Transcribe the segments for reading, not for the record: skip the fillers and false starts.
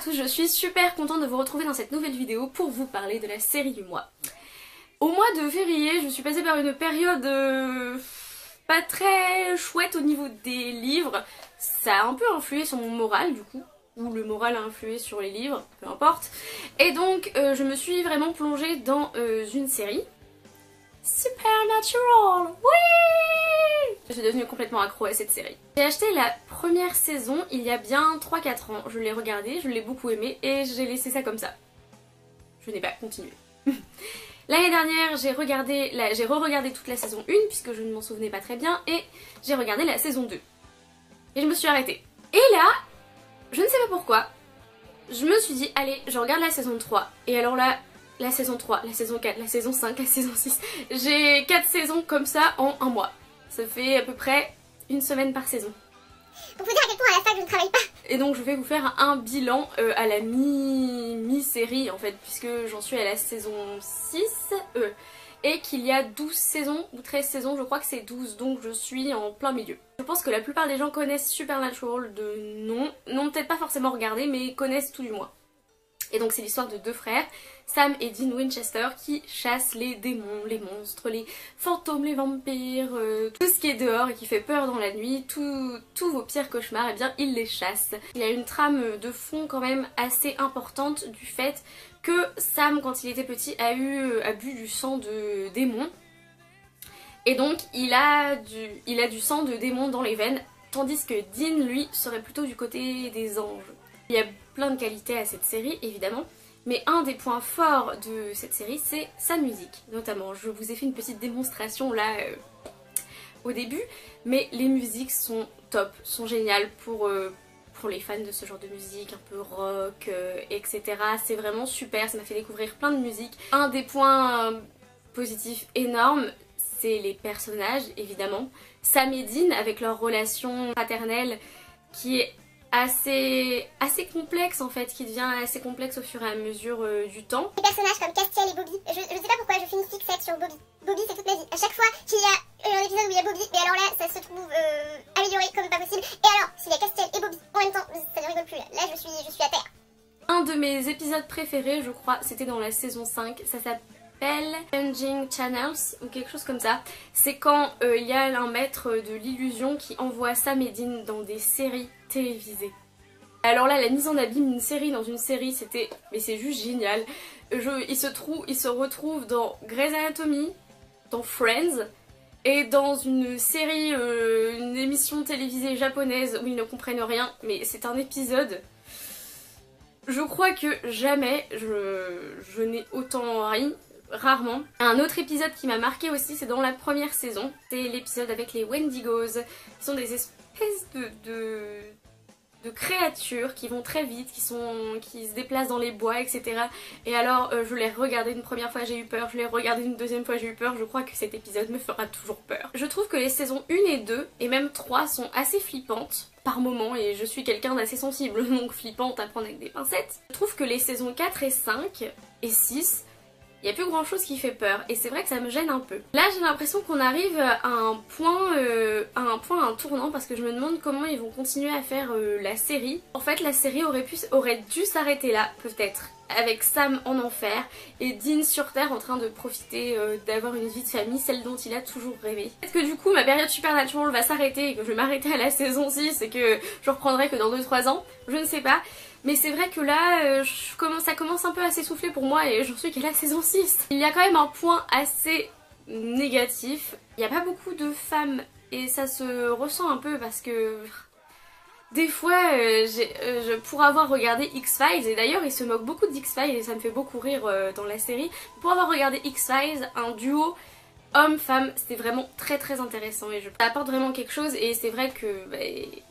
tous, je suis super contente de vous retrouver dans cette nouvelle vidéo pour vous parler de la série du mois. Au mois de février, je suis passée par une période pas très chouette au niveau des livres. Ça a un peu influé sur mon moral du coup, ou le moral a influé sur les livres, peu importe. Et donc je me suis vraiment plongée dans une série. Supernatural, oui! Je suis devenue complètement accro à cette série. J'ai acheté la première saison il y a bien 3-4 ans. Je l'ai regardée, je l'ai beaucoup aimée et j'ai laissé ça comme ça. Je n'ai pas continué. L'année dernière, j'ai re-regardé toute la saison 1 puisque je ne m'en souvenais pas très bien et j'ai regardé la saison 2. Et je me suis arrêtée. Et là, je ne sais pas pourquoi, je me suis dit allez, je regarde la saison 3. Et alors là, la saison 3, la saison 4, la saison 5, la saison 6. J'ai 4 saisons comme ça en un mois. Ça fait à peu près une semaine par saison. Pour vous dire à quel point à la fac je ne travaille pas. Et donc je vais vous faire un bilan à la mi-série en fait, puisque j'en suis à la saison 6. Et qu'il y a 12 saisons ou 13 saisons, je crois que c'est 12, donc je suis en plein milieu. Je pense que la plupart des gens connaissent Supernatural de nom. Non, peut-être pas forcément regardé, mais connaissent tout du moins. Et donc c'est l'histoire de deux frères, Sam et Dean Winchester, qui chassent les démons, les monstres, les fantômes, les vampires, tout ce qui est dehors et qui fait peur dans la nuit, tous vos pires cauchemars, et bien ils les chassent. Il y a une trame de fond quand même assez importante du fait que Sam, quand il était petit, a bu du sang de démons. Et donc il a du sang de démons dans les veines, tandis que Dean, lui, serait plutôt du côté des anges. Il y a plein de qualités à cette série, évidemment, mais un des points forts de cette série, c'est sa musique, notamment. Je vous ai fait une petite démonstration là au début, mais les musiques sont top, sont géniales pour les fans de ce genre de musique, un peu rock, etc. C'est vraiment super, ça m'a fait découvrir plein de musiques. Un des points positifs énormes, c'est les personnages, évidemment. Sam et Dean, avec leur relation paternelle qui est assez complexe en fait, qui devient assez complexe au fur et à mesure du temps. Les personnages comme Castiel et Bobby, je sais pas pourquoi je fais une fixette sur Bobby. Bobby c'est toute ma vie. À chaque fois qu'il y a un épisode où il y a Bobby, mais alors là ça se trouve amélioré comme pas possible. Et alors s'il y a Castiel et Bobby en même temps, ça ne rigole plus là. Là je suis à terre. Un de mes épisodes préférés, je crois, c'était dans la saison 5, ça s'appelle Changing Channels ou quelque chose comme ça. C'est quand il y a un maître de l'illusion qui envoie Sam et Dean dans des séries télévisées. Alors là, la mise en abîme d'une série dans une série, c'était... mais c'est juste génial. Il se retrouve dans Grey's Anatomy, dans Friends, et dans une série, une émission télévisée japonaise où ils ne comprennent rien, mais c'est un épisode... Je crois que jamais je n'ai autant ri. Rarement. Un autre épisode qui m'a marqué aussi, c'est dans la première saison. C'est l'épisode avec les Wendigos, qui sont des espèces de créatures qui vont très vite, qui se déplacent dans les bois, etc. Et alors je l'ai regardé une première fois, j'ai eu peur, je l'ai regardé une deuxième fois, j'ai eu peur. Je crois que cet épisode me fera toujours peur. Je trouve que les saisons 1 et 2, et même 3, sont assez flippantes par moments, et je suis quelqu'un d'assez sensible, donc flippante à prendre avec des pincettes. Je trouve que les saisons 4 et 5 et 6, il n'y a plus grand chose qui fait peur et c'est vrai que ça me gêne un peu. Là j'ai l'impression qu'on arrive à un tournant parce que je me demande comment ils vont continuer à faire la série. En fait la série aurait dû s'arrêter là peut-être, avec Sam en enfer et Dean sur terre en train de profiter d'avoir une vie de famille, celle dont il a toujours rêvé. Peut-être que du coup ma période Supernatural va s'arrêter et que je vais m'arrêter à la saison 6 et que je reprendrai que dans 2-3 ans, je ne sais pas. Mais c'est vrai que là, ça commence un peu à s'essouffler pour moi et j'en suis qu'à la saison 6. Il y a quand même un point assez négatif. Il n'y a pas beaucoup de femmes et ça se ressent un peu parce que... Des fois, pour avoir regardé X-Files, et d'ailleurs il se moque beaucoup d'X-Files et ça me fait beaucoup rire dans la série, pour avoir regardé X-Files, un duo homme-femme, c'était vraiment très intéressant et ça apporte vraiment quelque chose. Et c'est vrai que,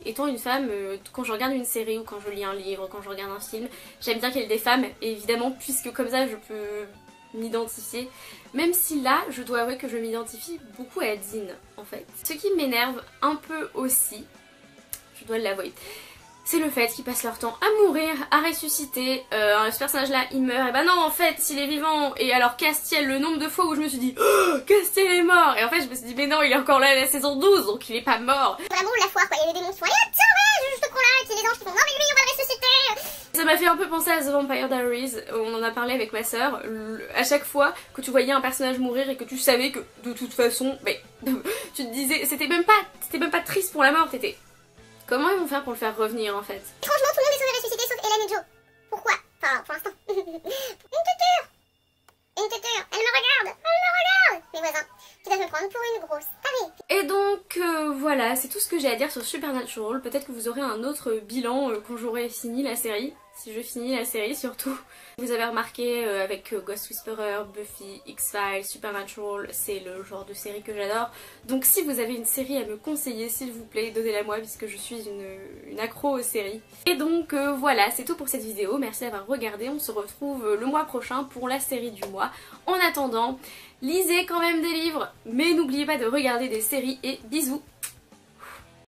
étant une femme, quand je regarde une série ou quand je lis un livre, quand je regarde un film, j'aime bien qu'il y ait des femmes, et évidemment, puisque comme ça je peux m'identifier. Même si là, je dois avouer que je m'identifie beaucoup à Dean, en fait. Ce qui m'énerve un peu aussi, je dois l'avouer, c'est le fait qu'ils passent leur temps à mourir, à ressusciter. Ce personnage là il meurt, et bah non en fait il est vivant. Et alors Castiel, le nombre de fois où je me suis dit oh, Castiel est mort, et en fait je me suis dit mais non il est encore là à la saison 12 donc il est pas mort. Vraiment la foire quoi, il y a des démons qui font allez tiens ouais je te prends là, et puis les anges qui font non mais lui on va le ressusciter. Ça m'a fait un peu penser à The Vampire Diaries, on en a parlé avec ma soeur. À chaque fois que tu voyais un personnage mourir et que tu savais que de toute façon, tu te disais, c'était même pas triste pour la mort, t'étais... Comment ils vont faire pour le faire revenir en fait? Franchement, tout le monde est sauvé ressuscité sauf Hélène et Joe. Pourquoi? Enfin, pour l'instant. Une tuteur. Elle me regarde. Mes voisins, qui doivent me prendre pour une grosse tarée. Et donc voilà, c'est tout ce que j'ai à dire sur Supernatural. Peut-être que vous aurez un autre bilan quand j'aurai fini la série. Si je finis la série surtout. Vous avez remarqué avec Ghost Whisperer, Buffy, X-Files, Supernatural, c'est le genre de série que j'adore. Donc si vous avez une série à me conseiller, s'il vous plaît, donnez-la moi puisque je suis une accro aux séries. Et donc voilà, c'est tout pour cette vidéo. Merci d'avoir regardé. On se retrouve le mois prochain pour la série du mois. En attendant, lisez quand même des livres, mais n'oubliez pas de regarder des séries et bisous!